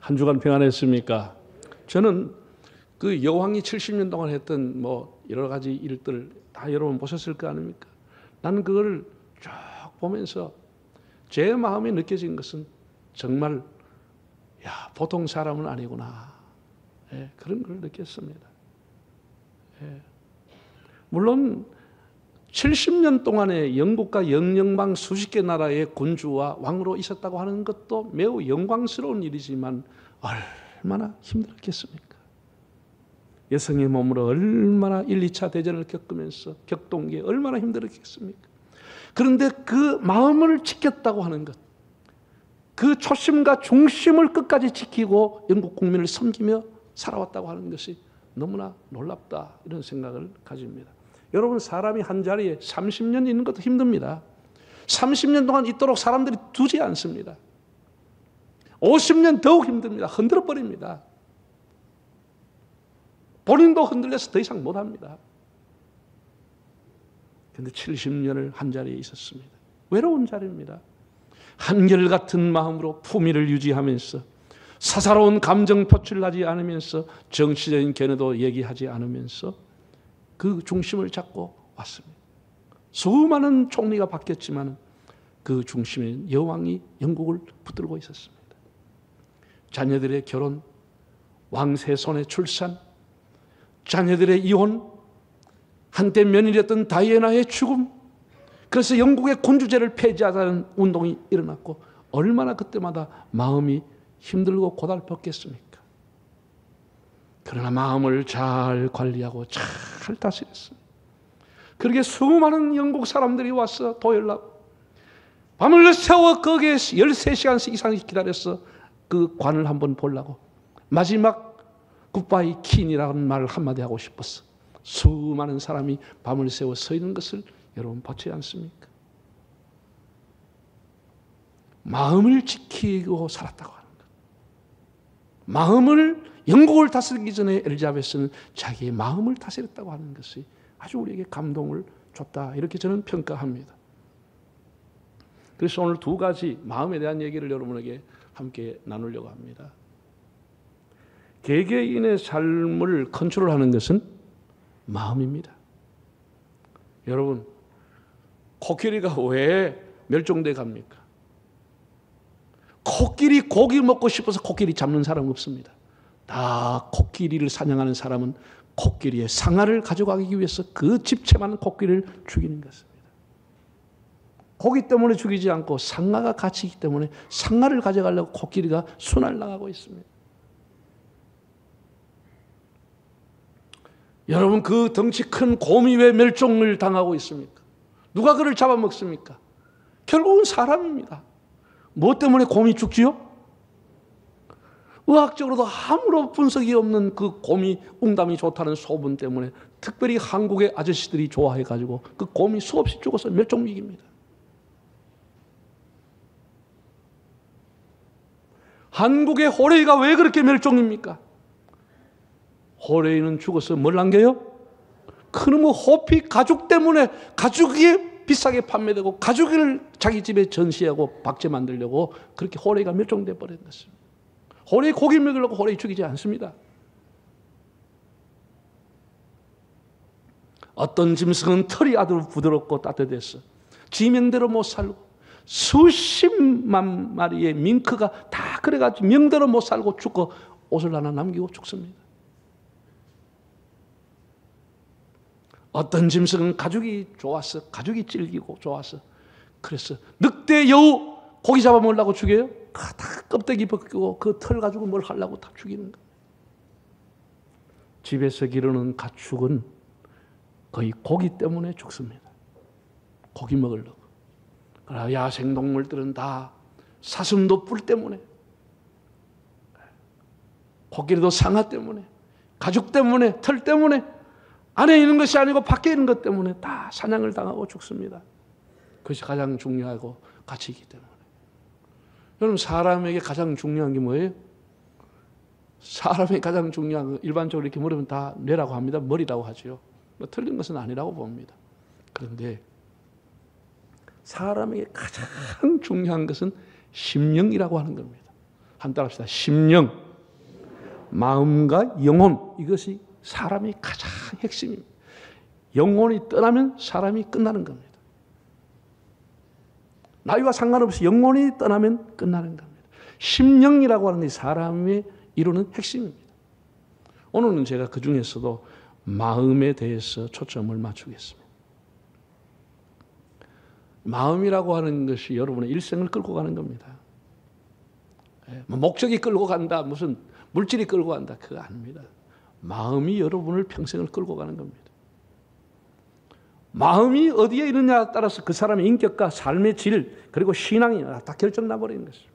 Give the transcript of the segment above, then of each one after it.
한 주간 평안했습니까? 저는 그 여왕이 70년 동안 했던 뭐 여러 가지 일들 다 여러분 보셨을 거 아닙니까? 나는 그걸 쭉 보면서 제 마음에 느껴진 것은 정말 야, 보통 사람은 아니구나. 예, 그런 걸 느꼈습니다. 예. 물론 70년 동안에 영국과 영영방 수십 개 나라의 군주와 왕으로 있었다고 하는 것도 매우 영광스러운 일이지만 얼마나 힘들었겠습니까? 여성의 몸으로 얼마나 1, 2차 대전을 겪으면서 겪던 게 얼마나 힘들었겠습니까? 그런데 그 마음을 지켰다고 하는 것, 그 초심과 중심을 끝까지 지키고 영국 국민을 섬기며 살아왔다고 하는 것이 너무나 놀랍다, 이런 생각을 가집니다. 여러분, 사람이 한 자리에 30년 있는 것도 힘듭니다. 30년 동안 있도록 사람들이 두지 않습니다. 50년 더욱 힘듭니다. 흔들어 버립니다. 본인도 흔들려서 더 이상 못합니다. 그런데 70년을 한 자리에 있었습니다. 외로운 자리입니다. 한결같은 마음으로 품위를 유지하면서 사사로운 감정 표출하지 않으면서 정치적인 견해도 얘기하지 않으면서 그 중심을 잡고 왔습니다. 수많은 총리가 바뀌었지만 그 중심에 여왕이 영국을 붙들고 있었습니다. 자녀들의 결혼, 왕세손의 출산, 자녀들의 이혼, 한때 며느리였던 다이애나의 죽음, 그래서 영국의 군주제를 폐지하자는 운동이 일어났고 얼마나 그때마다 마음이 힘들고 고달팠겠습니까? 그러나 마음을 잘 관리하고 잘 다스렸습니다. 그렇게 수많은 영국 사람들이 와서 도열하고 밤을 새워 거기에 13시간 이상 기다려서 그 관을 한번 보려고 마지막 굿바이 퀸이라는 말을 한마디 하고 싶었어. 수많은 사람이 밤을 새워 서 있는 것을 여러분 보지 않습니까? 마음을 지키고 살았다고 하는 것. 마음을, 영국을 다스리기 전에 엘리자베스는 자기의 마음을 다스렸다고 하는 것이 아주 우리에게 감동을 줬다, 이렇게 저는 평가합니다. 그래서 오늘 두 가지 마음에 대한 얘기를 여러분에게 함께 나누려고 합니다. 개개인의 삶을 컨트롤하는 것은 마음입니다. 여러분, 코끼리가 왜 멸종돼 갑니까? 코끼리 고기 먹고 싶어서 코끼리 잡는 사람 없습니다. 다 코끼리를 사냥하는 사람은 코끼리의 상아를 가져가기 위해서 그 집채 많은 코끼리를 죽이는 것입니다. 고기 때문에 죽이지 않고 상아가 갇히기 때문에 상아를 가져가려고 코끼리가 순환을 나가고 있습니다. 여러분, 그 덩치 큰 곰이 왜 멸종을 당하고 있습니까? 누가 그를 잡아먹습니까? 결국은 사람입니다. 무엇 때문에 곰이 죽지요? 의학적으로도 아무런 분석이 없는 그 곰이 웅담이 좋다는 소문 때문에 특별히 한국의 아저씨들이 좋아해가지고 그 곰이 수없이 죽어서 멸종위기입니다. 한국의 호레이가 왜 그렇게 멸종입니까? 호레이는 죽어서 뭘 남겨요? 그놈의 호피 가죽 때문에 가죽이 비싸게 판매되고 가죽을 자기 집에 전시하고 박제 만들려고 그렇게 호레이가 멸종돼 버린 것입니다. 호레이 고기 먹으려고 호레이 죽이지 않습니다. 어떤 짐승은 털이 아주 부드럽고 따뜻해서 지명대로 못 살고 수십만 마리의 밍크가 다 그래가지고 명대로 못 살고 죽고 옷을 하나 남기고 죽습니다. 어떤 짐승은 가죽이 좋아서, 가죽이 질기고 좋아서, 그래서 늑대, 여우 고기 잡아먹으려고 죽여요? 다 껍데기 벗기고 그 털 가지고 뭘 하려고 다 죽이는 거예요. 집에서 기르는 가축은 거의 고기 때문에 죽습니다. 고기 먹으려고. 그러나 야생동물들은 다 사슴도 뿔 때문에, 코끼리도 상아 때문에, 가죽 때문에, 털 때문에, 안에 있는 것이 아니고 밖에 있는 것 때문에 다 사냥을 당하고 죽습니다. 그것이 가장 중요하고 가치이기 때문에. 여러분, 사람에게 가장 중요한 게 뭐예요? 사람에게 가장 중요한 거, 일반적으로 이렇게 물으면 다 뇌라고 합니다. 머리라고 하죠. 뭐 틀린 것은 아니라고 봅니다. 그런데 사람에게 가장 중요한 것은 심령이라고 하는 겁니다. 한 따라 합시다. 심령, 마음과 영혼, 이것이 사람이 가장 핵심입니다. 영혼이 떠나면 사람이 끝나는 겁니다. 나이와 상관없이 영혼이 떠나면 끝나는 겁니다. 심령이라고 하는 것이 사람이 이루는 핵심입니다. 오늘은 제가 그 중에서도 마음에 대해서 초점을 맞추겠습니다. 마음이라고 하는 것이 여러분의 일생을 끌고 가는 겁니다. 목적이 끌고 간다, 무슨 물질이 끌고 간다, 그거 아닙니다. 마음이 여러분을 평생을 끌고 가는 겁니다. 마음이 어디에 있느냐에 따라서 그 사람의 인격과 삶의 질, 그리고 신앙이 다 결정나버리는 것입니다.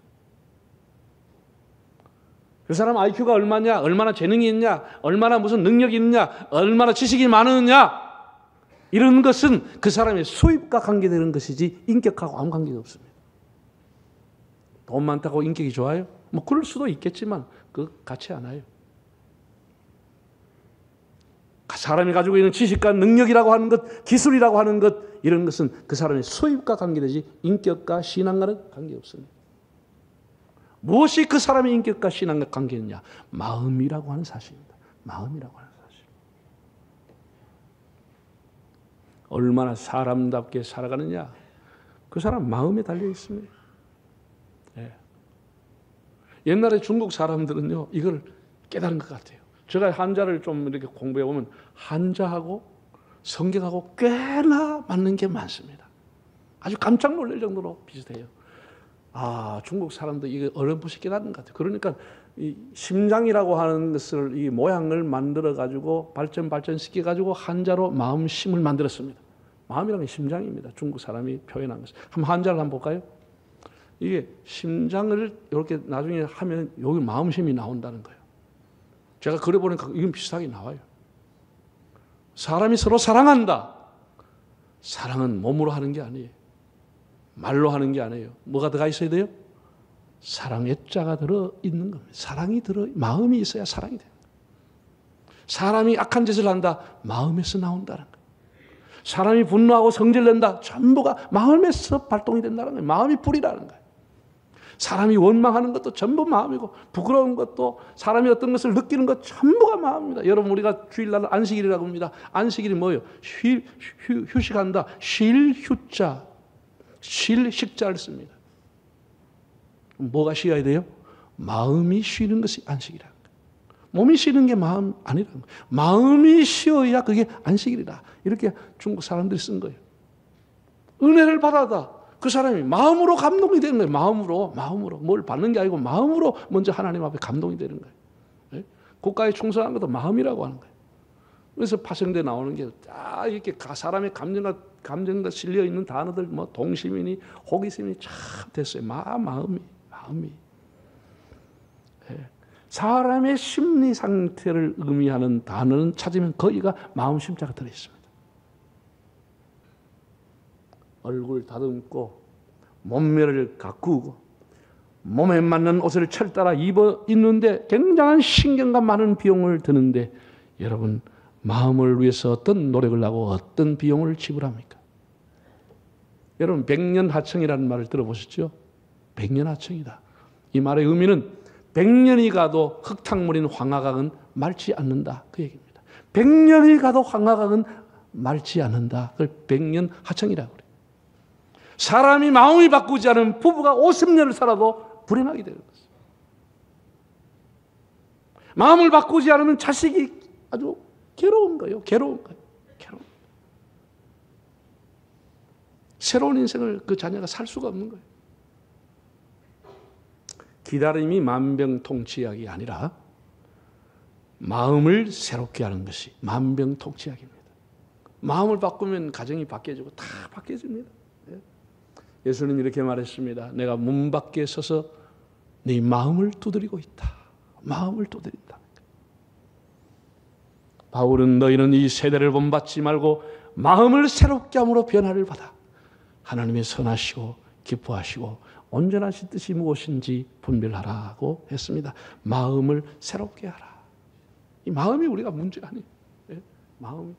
그 사람 IQ가 얼마냐, 얼마나 재능이 있냐, 얼마나 무슨 능력이 있느냐, 얼마나 지식이 많으냐, 이런 것은 그 사람의 수입과 관계되는 것이지 인격하고 아무 관계가 없습니다. 돈 많다고 인격이 좋아요? 뭐 그럴 수도 있겠지만 그 같지 않아요. 사람이 가지고 있는 지식과 능력이라고 하는 것, 기술이라고 하는 것, 이런 것은 그 사람의 수입과 관계되지 인격과 신앙과는 관계없습니다. 무엇이 그 사람의 인격과 신앙과 관계있느냐? 마음이라고 하는 사실입니다. 마음이라고 하는 사실. 얼마나 사람답게 살아가느냐? 그 사람 마음에 달려 있습니다. 예. 옛날에 중국 사람들은요, 이걸 깨달은 것 같아요. 제가 한자를 좀 이렇게 공부해 보면 한자하고 성경하고 꽤나 맞는 게 많습니다. 아주 깜짝 놀랄 정도로 비슷해요. 아, 중국 사람도 이게 어렴풋이 깨닫는 것 같아요. 그러니까 이 심장이라고 하는 것을, 이 모양을 만들어 가지고 발전시켜 가지고 한자로 마음심을 만들었습니다. 마음이라는 게 심장입니다. 중국 사람이 표현한 것을. 한번 한자를 한번 볼까요? 이게 심장을 이렇게 나중에 하면 여기 마음심이 나온다는 거예요. 제가 그려보니까 이건 비슷하게 나와요. 사람이 서로 사랑한다. 사랑은 몸으로 하는 게 아니에요. 말로 하는 게 아니에요. 뭐가 들어가 있어야 돼요? 사랑의 자가 들어있는 겁니다. 마음이 있어야 사랑이 돼요. 사람이 악한 짓을 한다. 마음에서 나온다는 거예요. 사람이 분노하고 성질낸다. 전부가 마음에서 발동이 된다는 거예요. 마음이 불이라는 거예요. 사람이 원망하는 것도 전부 마음이고, 부끄러운 것도, 사람이 어떤 것을 느끼는 것 전부가 마음입니다. 여러분, 우리가 주일날 안식일이라고 합니다. 안식일이 뭐예요? 휴식한다. 쉴 휴자, 쉴 식자를 씁니다. 뭐가 쉬어야 돼요? 마음이 쉬는 것이 안식이라는 거예요. 몸이 쉬는 게 마음 아니라는 거예요. 마음이 쉬어야 그게 안식일이다. 이렇게 중국 사람들이 쓴 거예요. 은혜를 받아다. 그 사람이 마음으로 감동이 되는 거예요. 마음으로. 뭘 받는 게 아니고 마음으로 먼저 하나님 앞에 감동이 되는 거예요. 네? 국가에 충성한 것도 마음이라고 하는 거예요. 그래서 파생돼 나오는 게 다 이렇게 사람의 감정과 실려 있는 단어들, 뭐 동심이니 호기심이 참 됐어요. 마음이. 네. 사람의 심리 상태를 의미하는 단어는 찾으면 거기가 마음 심자가 들어 있습니다. 얼굴 다듬고 몸매를 가꾸고 몸에 맞는 옷을 철따라 입어 입는데 굉장한 신경과 많은 비용을 드는데, 여러분 마음을 위해서 어떤 노력을 하고 어떤 비용을 지불합니까? 여러분 백년하청이라는 말을 들어보셨죠? 백년하청이다. 이 말의 의미는 100년이 가도 흙탕물인 황하강은 닳지 않는다, 그 얘기입니다. 100년이 가도 황하강은 닳지 않는다. 그걸 백년하청이라고 그래요. 사람이 마음이 바꾸지 않은 부부가 50년을 살아도 불행하게 되는 것입니다. 마음을 바꾸지 않으면 자식이 아주 괴로운 거예요. 새로운 인생을 그 자녀가 살 수가 없는 거예요. 기다림이 만병통치약이 아니라 마음을 새롭게 하는 것이 만병통치약입니다. 마음을 바꾸면 가정이 바뀌어지고 다 바뀌어집니다. 예수님 이렇게 말했습니다. 내가 문 밖에 서서 네 마음을 두드리고 있다. 마음을 두드린다. 바울은 너희는 이 세대를 본받지 말고 마음을 새롭게 함으로 변화를 받아 하나님의 선하시고 기뻐하시고 온전하신 뜻이 무엇인지 분별하라고 했습니다. 마음을 새롭게 하라. 이 마음이 우리가 문제가 아니에요. 마음이.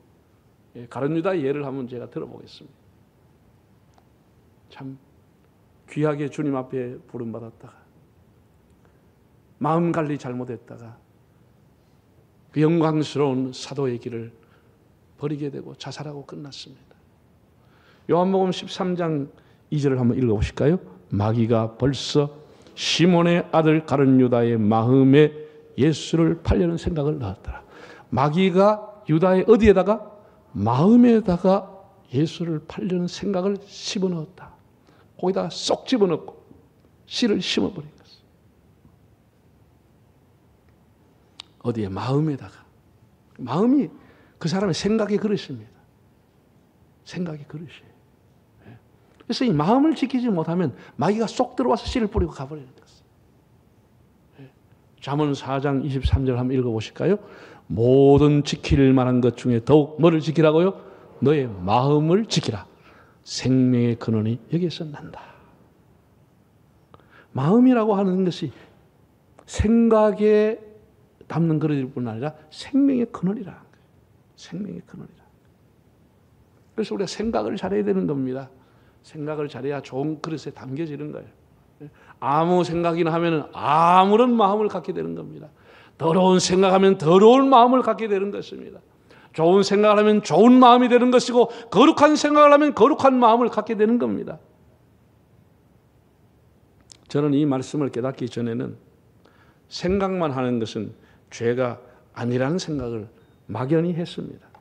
가룟 유다의 예를 한번 제가 들어보겠습니다. 참 귀하게 주님 앞에 부름받았다가 마음 관리 잘못했다가 그 영광스러운 사도의 길을 버리게 되고 자살하고 끝났습니다. 요한복음 13장 2절을 한번 읽어보실까요? 마귀가 벌써 시몬의 아들 가룟 유다의 마음에 예수를 팔려는 생각을 넣었더라. 마귀가 유다의 어디에다가? 마음에다가 예수를 팔려는 생각을 집어넣었다. 거기다가 쏙 집어넣고 씨를 심어버린 것입니다. 어디에? 마음에다가. 마음이 그 사람의 생각의 그릇입니다. 생각의 그릇이에요. 그래서 이 마음을 지키지 못하면 마귀가 쏙 들어와서 씨를 뿌리고 가버리는 것입니다. 잠언 4장 23절 한번 읽어보실까요? 모든 지킬 만한 것 중에 더욱 뭐를 지키라고요? 너의 마음을 지키라. 생명의 근원이 여기에서 난다. 마음이라고 하는 것이 생각에 담는 그릇일 뿐 아니라 생명의 근원이라는 거예요. 생명의 근원이라. 그래서 우리가 생각을 잘해야 되는 겁니다. 생각을 잘해야 좋은 그릇에 담겨지는 거예요. 아무 생각이나 하면 아무런 마음을 갖게 되는 겁니다. 더러운 생각하면 더러운 마음을 갖게 되는 것입니다. 좋은 생각을 하면 좋은 마음이 되는 것이고 거룩한 생각을 하면 거룩한 마음을 갖게 되는 겁니다. 저는 이 말씀을 깨닫기 전에는 생각만 하는 것은 죄가 아니라는 생각을 막연히 했습니다.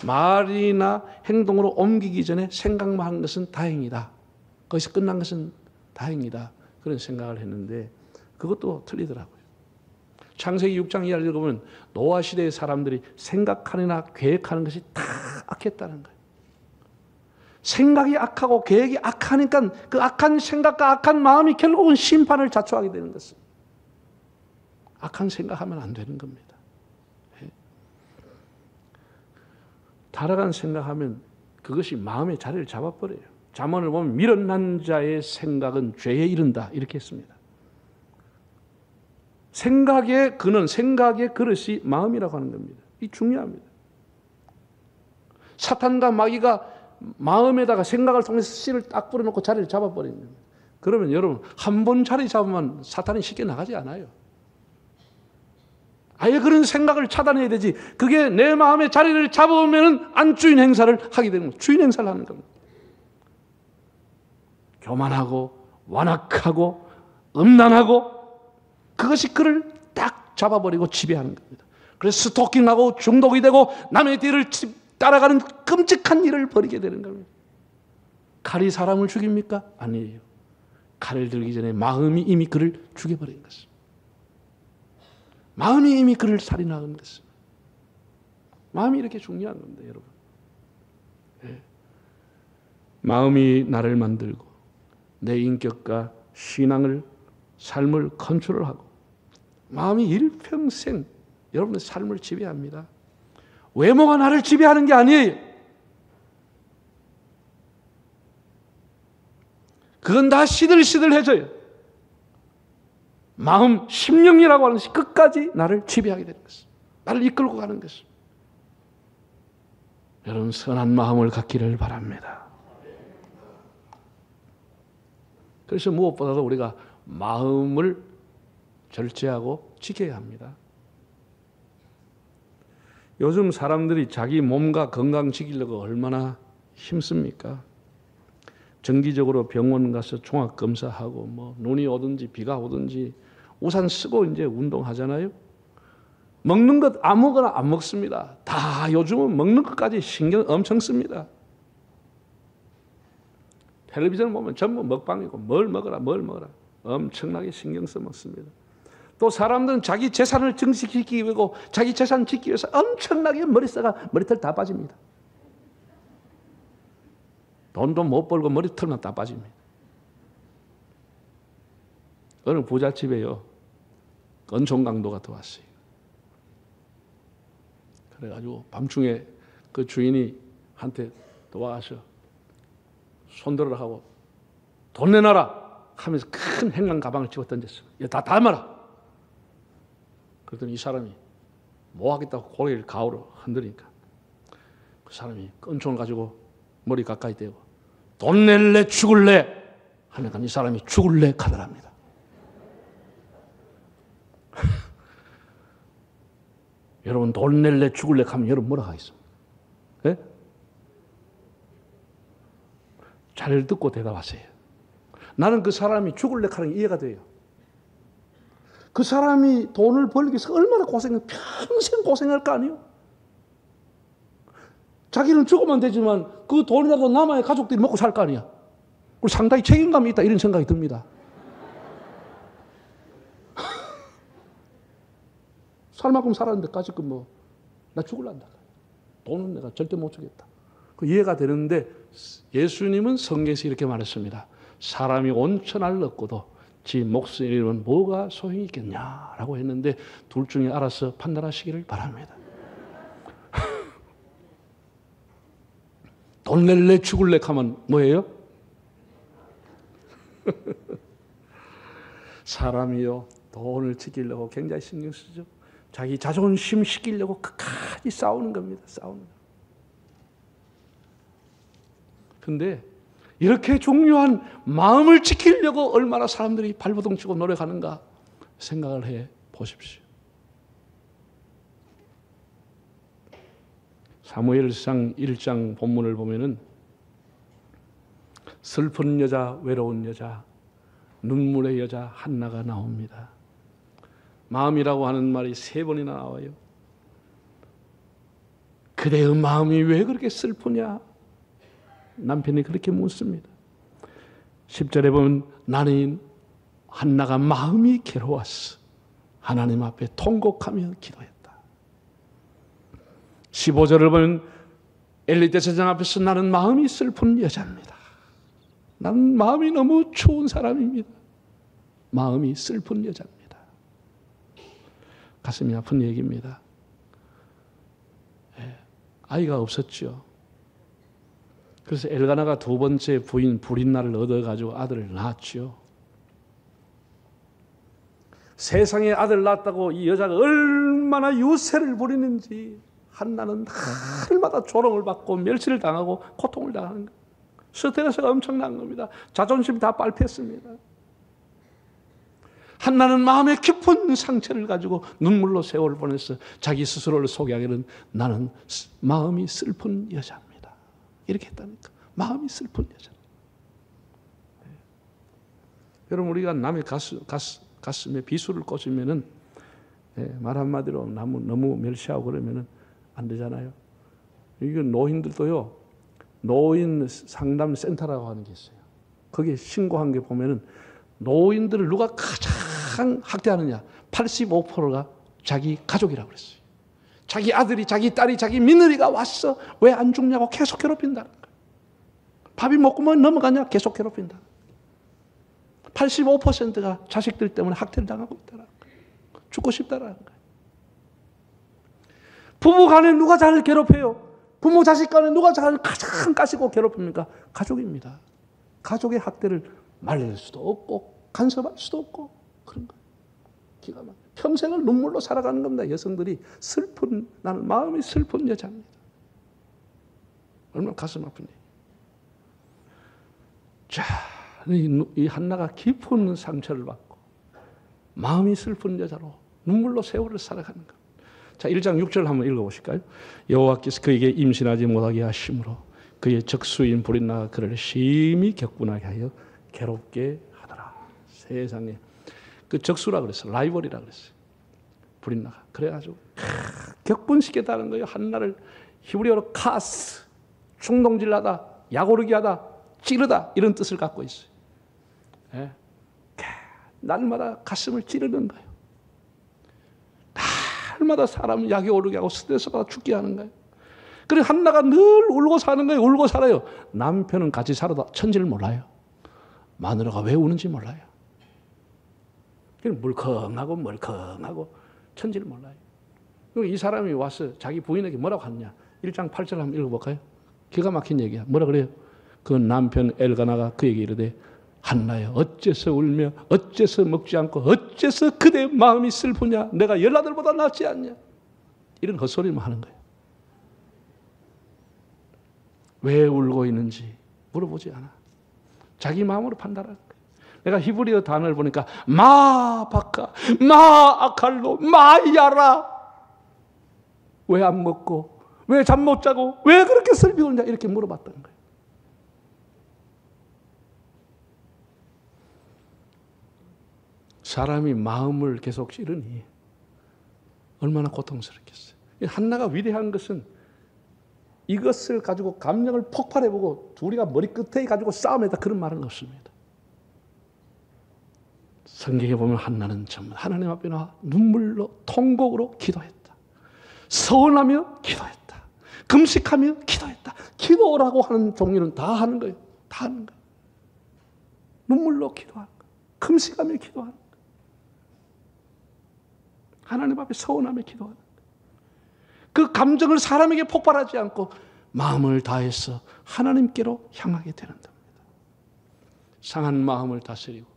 말이나 행동으로 옮기기 전에 생각만 하는 것은 다행이다. 거기서 끝난 것은 다행이다. 그런 생각을 했는데 그것도 틀리더라고요. 창세기 6장 이하를 읽어보면 노아 시대의 사람들이 생각하느나 계획하는 것이 다 악했다는 거예요. 생각이 악하고 계획이 악하니까 그 악한 생각과 악한 마음이 결국은 심판을 자초하게 되는 것입니다. 악한 생각하면 안 되는 겁니다. 타락한 생각하면 그것이 마음의 자리를 잡아버려요. 잠언을 보면 미련한 자의 생각은 죄에 이른다 이렇게 했습니다. 생각의 근원, 생각의 그릇이 마음이라고 하는 겁니다. 이 중요합니다. 사탄과 마귀가 마음에다가 생각을 통해서 씨를 딱 뿌려놓고 자리를 잡아버리는 겁니다. 그러면 여러분 한 번 자리 잡으면 사탄이 쉽게 나가지 않아요. 아예 그런 생각을 차단해야 되지. 그게 내 마음의 자리를 잡으면 안주인 행사를 하게 되는 거예요. 주인 행사를 하는 겁니다. 교만하고 완악하고 음란하고 그것이 그를 딱 잡아버리고 지배하는 겁니다. 그래서 스토킹하고 중독이 되고 남의 뒤를 따라가는 끔찍한 일을 벌이게 되는 겁니다. 칼이 사람을 죽입니까? 아니에요. 칼을 들기 전에 마음이 이미 그를 죽여버린 것입니다. 마음이 이미 그를 살인하는 것입니다. 마음이 이렇게 중요한 겁니다, 여러분. 네. 마음이 나를 만들고 내 인격과 신앙을 삶을 컨트롤하고 마음이 일평생 여러분의 삶을 지배합니다. 외모가 나를 지배하는 게 아니에요. 그건 다 시들시들해져요. 마음, 심령이라고 하는 것이 끝까지 나를 지배하게 되는 것입니다. 나를 이끌고 가는 것입니다. 여러분 선한 마음을 갖기를 바랍니다. 그래서 무엇보다도 우리가 마음을 절제하고 지켜야 합니다. 요즘 사람들이 자기 몸과 건강 지키려고 얼마나 힘씁니까? 정기적으로 병원 가서 종합검사하고 뭐 눈이 오든지 비가 오든지 우산 쓰고 이제 운동하잖아요. 먹는 것 아무거나 안 먹습니다. 다 요즘은 먹는 것까지 신경 엄청 씁니다. 텔레비전 보면 전부 먹방이고 뭘 먹어라 엄청나게 신경 써 먹습니다. 또 사람들은 자기 재산을 증식시키기 위해서 자기 재산 지키기 위해서 엄청나게 머리털 다 빠집니다. 돈도 못 벌고 머리털만 다 빠집니다. 어느 부잣집에요. 은총 강도가 들어왔어요. 그래가지고 밤중에 그 주인이 한테 도와서 손들어라 하고 돈 내놔라 하면서 큰 행랑 가방을 집어 던졌어요. 다 담아라. 그랬더니 이 사람이 뭐 하겠다고 고개를 가오로 흔드니까 그 사람이 은총을 가지고 머리 가까이 대고 돈 낼래 죽을래 하니까 이 사람이 죽을래 하더랍니다. 여러분 돈 낼래 죽을래 하면 여러분 뭐라 하겠어? 예? 잘 듣고 대답하세요. 나는 그 사람이 죽을래 하는 게 이해가 돼요. 그 사람이 돈을 벌기 위해서 얼마나 평생 고생할 거 아니에요? 자기는 죽으면 되지만 그 돈이라도 남아야 가족들이 먹고 살 거 아니야? 그리고 상당히 책임감이 있다 이런 생각이 듭니다. 살 만큼 살았는데 까짓 뭐 나 죽을란다. 돈은 내가 절대 못 주겠다. 그 이해가 되는데 예수님은 성경에서 이렇게 말했습니다. 사람이 온천을 얻고도 지 목숨을 잃으면 뭐가 소용이 있겠냐라고 했는데 둘 중에 알아서 판단하시기를 바랍니다. 돈 낼래 죽을래 하면 뭐예요? 사람이요 돈을 지키려고 굉장히 신경 쓰죠. 자기 자존심 시키려고 끝까지 싸우는 겁니다. 싸우는 거. 근데 이렇게 중요한 마음을 지키려고 얼마나 사람들이 발버둥 치고 노력하는가 생각을 해 보십시오. 사무엘상 1장 본문을 보면은 슬픈 여자, 외로운 여자, 눈물의 여자 한나가 나옵니다. 마음이라고 하는 말이 3번이나 나와요. 그대의 마음이 왜 그렇게 슬프냐? 남편이 그렇게 묻습니다. 10절에 보면 나는 한나가 마음이 괴로웠어. 하나님 앞에 통곡하며 기도했다. 15절을 보면 엘리 대제사장 앞에서 나는 마음이 슬픈 여자입니다. 나는 마음이 너무 추운 사람입니다. 마음이 슬픈 여자입니다. 가슴이 아픈 얘기입니다. 아이가 없었죠. 그래서 엘가나가 2번째 부인 브린나를 얻어가지고 아들을 낳았죠. 세상에 아들 낳았다고 이 여자가 얼마나 유세를 부리는지 한나는 날마다 조롱을 받고 멸시를 당하고 고통을 당하는 거예요. 스트레스가 엄청난 겁니다. 자존심이 다 빨폈습니다. 한나는 마음에 깊은 상처를 가지고 눈물로 세월을 보내서 자기 스스로를 소개하기는 나는 마음이 슬픈 여자입니다. 이렇게 했다니까. 마음이 슬픈 여자. 네. 여러분 우리가 남의 가슴에 비수를 꽂으면은 말 한마디로 너무 멸시하고 그러면은 안 되잖아요. 이건 노인들도요. 노인 상담 센터라고 하는 게 있어요. 거기에 신고한 게 보면은 노인들을 누가 가장 학대하느냐? 85%가 자기 가족이라고 그랬어요. 자기 아들이, 자기 딸이, 자기 며느리가 왔어. 왜 안 죽냐고 계속 괴롭힌다는 거예요. 밥이 먹고만 넘어가냐? 계속 괴롭힌다. 85%가 자식들 때문에 학대를 당하고 있다는 거예요. 죽고 싶다는 거예요. 부부 간에 누가 자를 괴롭혀요? 부모 자식 간에 누가 자를 가장 까시고 괴롭힙니까? 가족입니다. 가족의 학대를 말릴 수도 없고 간섭할 수도 없고 그런 거예요. 기가 막혀. 평생을 눈물로 살아가는 겁니다. 여성들이 나는 마음이 슬픈 여자입니다. 얼마나 가슴 아픈 얘기. 자, 이 한나가 깊은 상처를 받고 마음이 슬픈 여자로 눈물로 세월을 살아가는 겁니다. 자, 1장 6절 한번 읽어보실까요? 여호와께서 그에게 임신하지 못하게 하심으로 그의 적수인 브린나가 그를 심히 격분하게 하여 괴롭게 하더라. 세상에. 그 적수라 그랬어요. 라이벌이라 그랬어요. 브린나가. 그래가지고 격분시켰다는 거예요. 한나를 히브리어로 카스, 충동질하다, 약오르게 하다, 찌르다 이런 뜻을 갖고 있어요. 예. 날마다 가슴을 찌르는 거예요. 날마다 사람을 약이 오르게 하고 스트레스가 죽게 하는 거예요. 그래서 한나가 늘 울고 사는 거예요. 울고 살아요. 남편은 같이 살아도 천지를 몰라요. 마누라가 왜 우는지 몰라요. 멀컹하고 천지를 몰라요. 이 사람이 와서 자기 부인에게 뭐라고 하느냐. 1장 8절 한번 읽어볼까요? 기가 막힌 얘기야. 뭐라 그래요? 그 남편 엘가나가 그에게 이르되 한나야 어째서 울며 어째서 먹지 않고 어째서 그대 마음이 슬프냐. 내가 열나들보다 낫지 않냐. 이런 헛소리만 하는 거예요. 왜 울고 있는지 물어보지 않아. 자기 마음으로 판단하는 거예요. 내가 히브리어 단어를 보니까 마바카, 마아칼로, 마야라. 왜 안 먹고, 왜 잠 못 자고, 왜 그렇게 슬피 울냐 이렇게 물어봤던 거예요. 사람이 마음을 계속 찌르니 얼마나 고통스럽겠어요. 한나가 위대한 것은 이것을 가지고 감정을 폭발해보고 우리가 머리끝에 가지고 싸움했다 그런 말은 없습니다. 성경에 보면 한나는 정말 하나님 앞에 나와 눈물로 통곡으로 기도했다. 서운하며 기도했다. 금식하며 기도했다. 기도라고 하는 종류는 다 하는 거예요. 다 하는 거예요. 눈물로 기도하는 거예요. 금식하며 기도하는 거예요. 하나님 앞에 서운하며 기도하는 거예요. 그 감정을 사람에게 폭발하지 않고 마음을 다해서 하나님께로 향하게 되는 겁니다. 상한 마음을 다스리고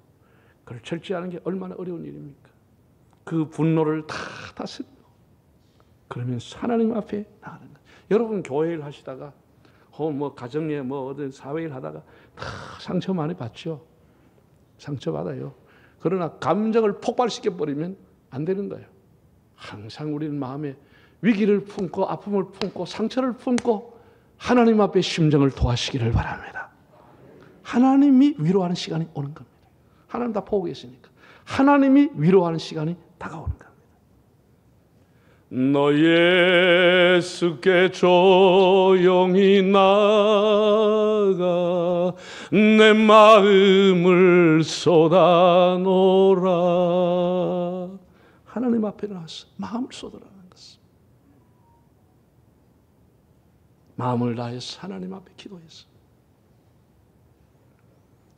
그걸 절제하는 게 얼마나 어려운 일입니까? 그 분노를 다 다스리고 그러면서 하나님 앞에 나가는 거예요. 여러분 교회일 하시다가 뭐 가정에 뭐 어떤 사회일 하다가 다 상처 많이 받죠. 상처 받아요. 그러나 감정을 폭발시켜 버리면 안 되는 거예요. 항상 우리는 마음에 위기를 품고 아픔을 품고 상처를 품고 하나님 앞에 심정을 토하시기를 바랍니다. 하나님이 위로하는 시간이 오는 겁니다. 하나님 다 보고 계시니까 하나님이 위로하는 시간이 다가오는 겁니다. 너 예수께 조용히 나가 내 마음을 쏟아놓으라. 하나님 앞에 나와서 마음을 쏟으라는 것입니다. 마음을 다해서 하나님 앞에 기도해서.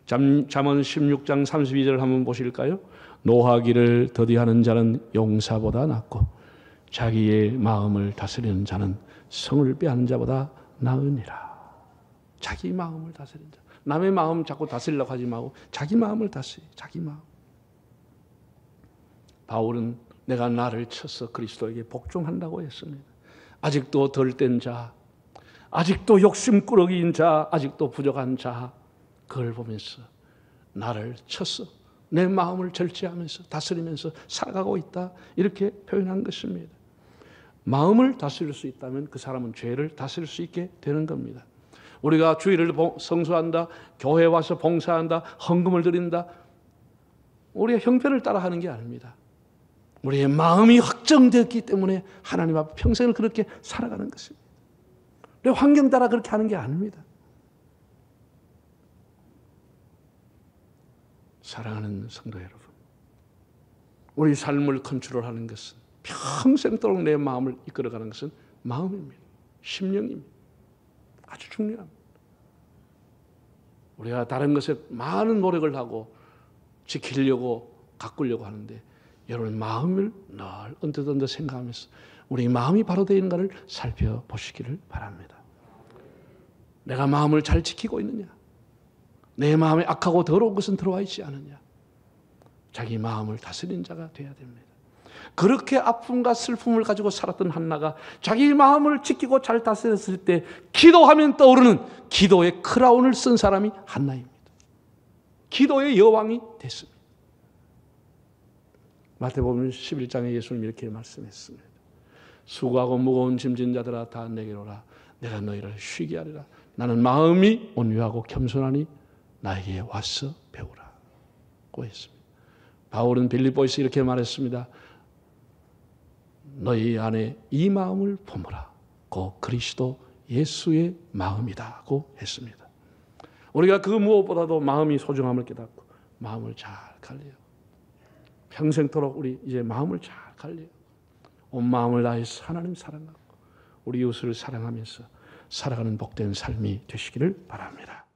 잠언 16장 32절 한번 보실까요? 노하기를 더디하는 자는 용사보다 낫고 자기의 마음을 다스리는 자는 성을 빼앗는 자보다 나으니라. 자기 마음을 다스리는 자. 남의 마음 자꾸 다스리려고 하지 말고 자기 마음을 다스리. 자기 마음. 바울은 내가 나를 쳐서 그리스도에게 복종한다고 했습니다. 아직도 덜 된 자, 아직도 욕심꾸러기인 자, 아직도 부족한 자, 그걸 보면서 나를 쳐서 내 마음을 절제하면서 다스리면서 살아가고 있다. 이렇게 표현한 것입니다. 마음을 다스릴 수 있다면 그 사람은 죄를 다스릴 수 있게 되는 겁니다. 우리가 주일을 성수한다, 교회 와서 봉사한다, 헌금을 드린다. 우리가 형편을 따라 하는 게 아닙니다. 우리의 마음이 확정되었기 때문에 하나님 앞에 평생을 그렇게 살아가는 것입니다. 우리 환경 따라 그렇게 하는 게 아닙니다. 사랑하는 성도 여러분, 우리 삶을 컨트롤하는 것은 평생도록 내 마음을 이끌어가는 것은 마음입니다. 심령입니다. 아주 중요합니다. 우리가 다른 것에 많은 노력을 하고 지키려고 가꾸려고 하는데 여러분 마음을 늘 언뜻 생각하면서 우리 마음이 바로 되어 있는가를 살펴보시기를 바랍니다. 내가 마음을 잘 지키고 있느냐? 내 마음에 악하고 더러운 것은 들어와 있지 않느냐? 자기 마음을 다스리는 자가 되어야 됩니다. 그렇게 아픔과 슬픔을 가지고 살았던 한나가 자기 마음을 지키고 잘 다스렸을 때 기도하면 떠오르는 기도의 크라운을 쓴 사람이 한나입니다. 기도의 여왕이 됐습니다. 마태복음 11장에 예수님 이렇게 말씀했습니다. 수고하고 무거운 짐진 자들아 다 내게로 오라. 내가 너희를 쉬게 하리라. 나는 마음이 온유하고 겸손하니 나에게 와서 배우라고 했습니다. 바울은 빌립보에서 이렇게 말했습니다. 너희 안에 이 마음을 품으라. 곧 그리스도 예수의 마음이다고 했습니다. 우리가 그 무엇보다도 마음이 소중함을 깨닫고 마음을 잘 관리해요. 평생토록 우리 이제 마음을 잘 관리해요. 온 마음을 다해서 하나님 사랑하고 우리 이웃을 사랑하면서 살아가는 복된 삶이 되시기를 바랍니다.